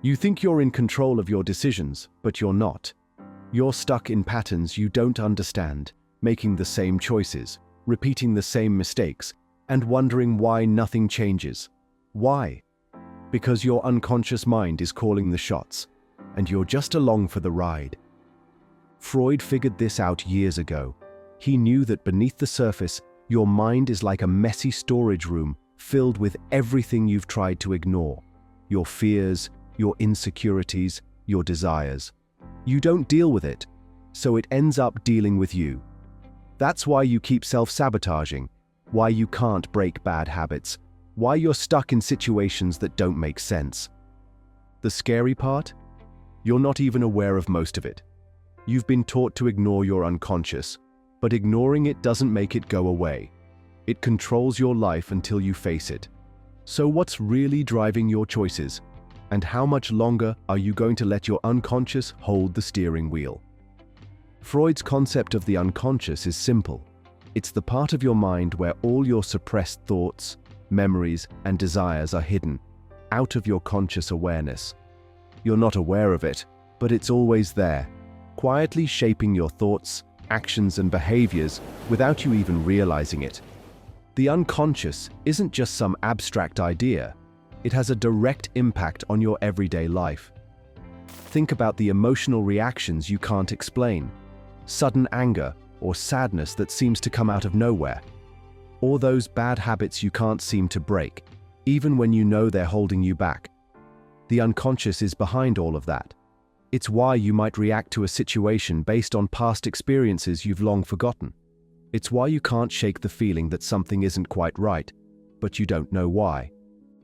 You think you're in control of your decisions, but you're not. You're stuck in patterns you don't understand, making the same choices, repeating the same mistakes, and wondering why nothing changes. Why? Because your unconscious mind is calling the shots, and you're just along for the ride. Freud figured this out years ago. He knew that beneath the surface, your mind is like a messy storage room filled with everything you've tried to ignore. Your fears, your insecurities, your desires. You don't deal with it, so it ends up dealing with you. That's why you keep self-sabotaging, why you can't break bad habits, why you're stuck in situations that don't make sense. The scary part? You're not even aware of most of it. You've been taught to ignore your unconscious, but ignoring it doesn't make it go away. It controls your life until you face it. So what's really driving your choices? And how much longer are you going to let your unconscious hold the steering wheel? Freud's concept of the unconscious is simple. It's the part of your mind where all your suppressed thoughts, memories, and desires are hidden, out of your conscious awareness. You're not aware of it, but it's always there, quietly shaping your thoughts, actions, and behaviors without you even realizing it. The unconscious isn't just some abstract idea. It has a direct impact on your everyday life. Think about the emotional reactions you can't explain, sudden anger or sadness that seems to come out of nowhere, or those bad habits you can't seem to break, even when you know they're holding you back. The unconscious is behind all of that. It's why you might react to a situation based on past experiences you've long forgotten. It's why you can't shake the feeling that something isn't quite right, but you don't know why.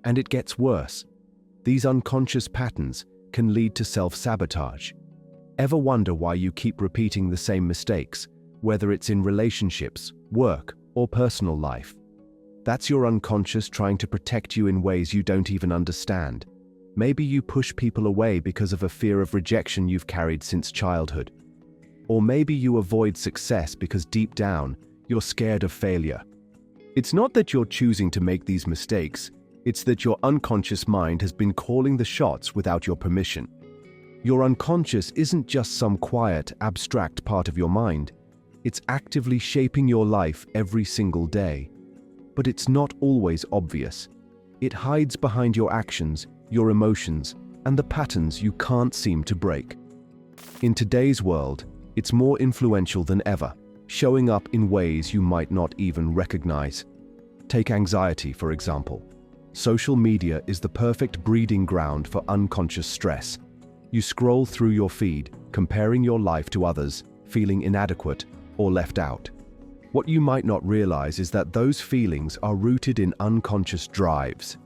And it gets worse. These unconscious patterns can lead to self-sabotage. Ever wonder why you keep repeating the same mistakes, whether it's in relationships, work, or personal life? That's your unconscious trying to protect you in ways you don't even understand. Maybe you push people away because of a fear of rejection you've carried since childhood. Or maybe you avoid success because deep down, you're scared of failure. It's not that you're choosing to make these mistakes. It's that your unconscious mind has been calling the shots without your permission. Your unconscious isn't just some quiet, abstract part of your mind. It's actively shaping your life every single day. But it's not always obvious. It hides behind your actions, your emotions, and the patterns you can't seem to break. In today's world, it's more influential than ever, showing up in ways you might not even recognize. Take anxiety, for example. Social media is the perfect breeding ground for unconscious stress. You scroll through your feed, comparing your life to others, feeling inadequate or left out. What you might not realize is that those feelings are rooted in unconscious drives,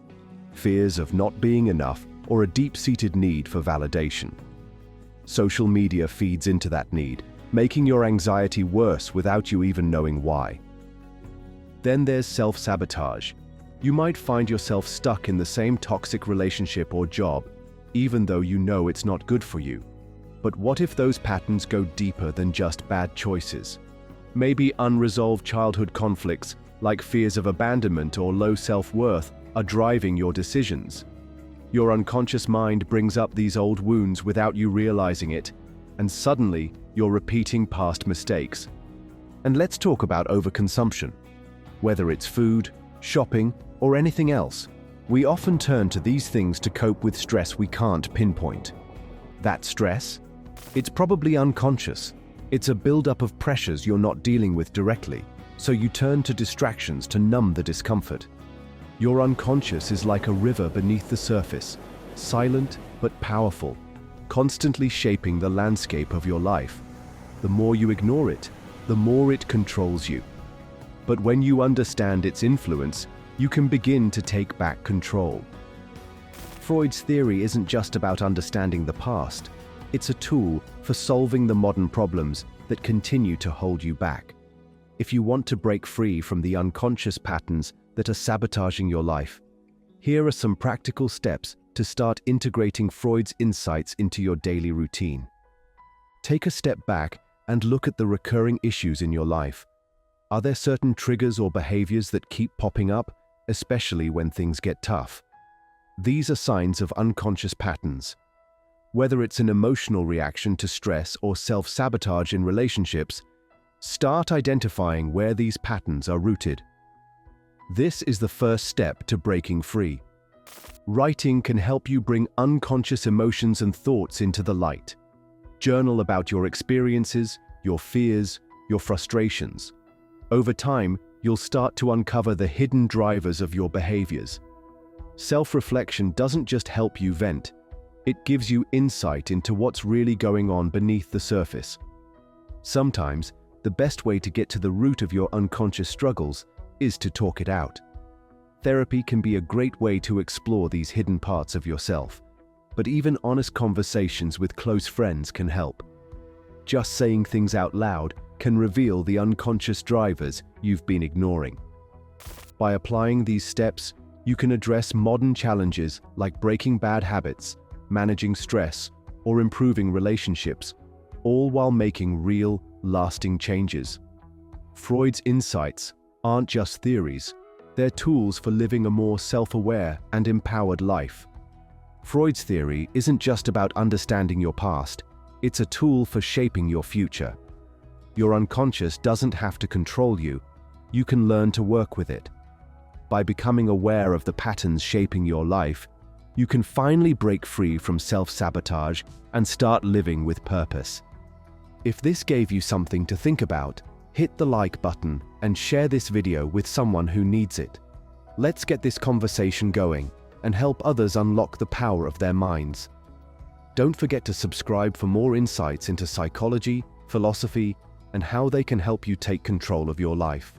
fears of not being enough or a deep-seated need for validation. Social media feeds into that need, making your anxiety worse without you even knowing why. Then there's self-sabotage. You might find yourself stuck in the same toxic relationship or job, even though you know it's not good for you. But what if those patterns go deeper than just bad choices? Maybe unresolved childhood conflicts, like fears of abandonment or low self-worth, are driving your decisions. Your unconscious mind brings up these old wounds without you realizing it, and suddenly you're repeating past mistakes. And let's talk about overconsumption. Whether it's food, shopping, or anything else, we often turn to these things to cope with stress we can't pinpoint. That stress? It's probably unconscious. It's a buildup of pressures you're not dealing with directly, so you turn to distractions to numb the discomfort. Your unconscious is like a river beneath the surface, silent but powerful, constantly shaping the landscape of your life. The more you ignore it, the more it controls you. But when you understand its influence, you can begin to take back control. Freud's theory isn't just about understanding the past. It's a tool for solving the modern problems that continue to hold you back. If you want to break free from the unconscious patterns that are sabotaging your life, here are some practical steps to start integrating Freud's insights into your daily routine. Take a step back and look at the recurring issues in your life. Are there certain triggers or behaviors that keep popping up, especially when things get tough? These are signs of unconscious patterns. Whether it's an emotional reaction to stress or self-sabotage in relationships, start identifying where these patterns are rooted. This is the first step to breaking free. Writing can help you bring unconscious emotions and thoughts into the light. Journal about your experiences, your fears, your frustrations. Over time, you'll start to uncover the hidden drivers of your behaviors. Self-reflection doesn't just help you vent, it gives you insight into what's really going on beneath the surface. Sometimes, the best way to get to the root of your unconscious struggles is to talk it out. Therapy can be a great way to explore these hidden parts of yourself, but even honest conversations with close friends can help. Just saying things out loud can reveal the unconscious drivers you've been ignoring. By applying these steps, you can address modern challenges like breaking bad habits, managing stress, or improving relationships, all while making real, lasting changes. Freud's insights aren't just theories, they're tools for living a more self-aware and empowered life. Freud's theory isn't just about understanding your past, it's a tool for shaping your future. Your unconscious doesn't have to control you, you can learn to work with it. By becoming aware of the patterns shaping your life, you can finally break free from self-sabotage and start living with purpose. If this gave you something to think about, hit the like button and share this video with someone who needs it. Let's get this conversation going and help others unlock the power of their minds. Don't forget to subscribe for more insights into psychology, philosophy, and how they can help you take control of your life.